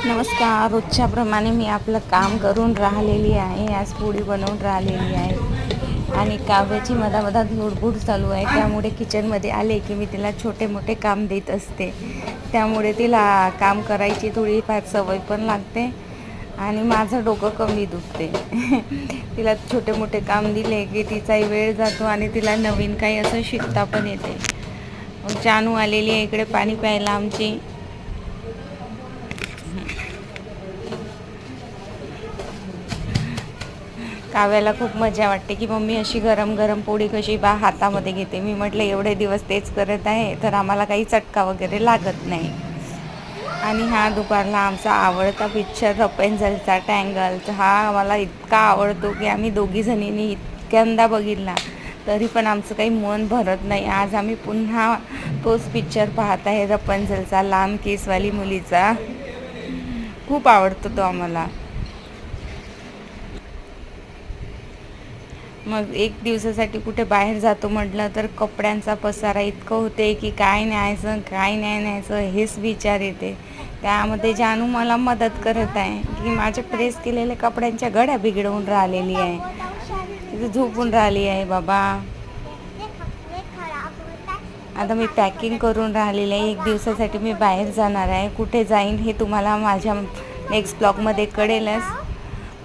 नमस्कार. रोजच्याप्रमाणे मी आपलं काम करून राहिलेली आहे. आज पोळी बनवून राहिलेली आहे आणि काव्याची मधामधात लुडबुड चालू आहे. त्यामुळे किचनमध्ये आले की मी तिला छोटे मोठे काम देत असते. त्यामुळे तिला काम करायची थोडीफार सवय पण लागते आणि माझं डोकं कमी दुखते. तिला छोटे मोठे काम दिले की तिचाही वेळ जातो आणि तिला नवीन काही असं शिकता पण येते. मग जानू आलेली आहे इकडे पाणी प्यायला आमची. काव्याला खूप मजा वाटते की मम्मी अशी गरम गरम पोळी कशी हातामध्ये घेते. मी म्हटलं एवढे दिवस तेच करत आहे तर आम्हाला काही चटका वगैरे लागत नाही. आणि हा दुपारला आमचा आवडता पिक्चर रपेंजलचा टँगल्स हा आम्हाला इतका आवडतो की आम्ही दोघी जणींनी इतक्यांदा बघितला तरी पण आमचं काही मन भरत नाही. आज आम्ही पुन्हा तोच पिक्चर पाहत आहे, रपेंजलचा, लांब केसवाली मुलीचा. खूप आवडतो तो आम्हाला. मग एक दिवसासाठी कुठे बाहेर जातो म्हटलं तर कपड्यांचा पसारा इतकं होते की काय न्यायचं काय नाही न्यायचं हेच विचार येते. त्यामध्ये जानू मला मदत करत आहे की माझ्या प्रेस केलेल्या कपड्यांच्या घड्या बिघडवून राहिलेली आहे. तिथे झोपून राहिली आहे बाबा. आता मी पॅकिंग करून राहिलेली आहे. एक दिवसासाठी मी बाहेर जाणार आहे. कुठे जाईन हे तुम्हाला माझ्या नेक्स्ट ब्लॉगमध्ये कळेलच.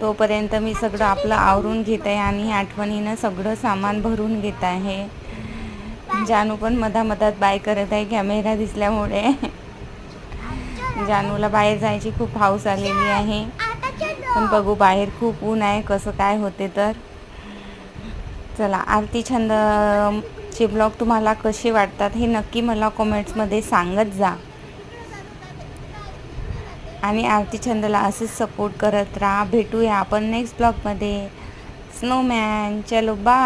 तोपर्यंत मी सगळं आपलं आवरून घेत आहे आणि आठवणीनं सगळं सामान भरून घेत आहे. जानू पण मधामधात बाय करत आहे कॅमेरा दिसल्यामुळे. जानूला बाहेर जायची खूप हौस आलेली आहे. पण बघू बाहेर खूप ऊन आहे कसं काय होते तर. चला, आरती छंदचे ब्लॉग तुम्हाला कसे वाटतात हे नक्की मला कमेंट्समध्ये सांगत जा. आणि आरती छंदला असेच सपोर्ट करत राहा. भेटूया आपण नेक्स्ट ब्लॉगमध्ये. स्नोमॅन, चलो बाय.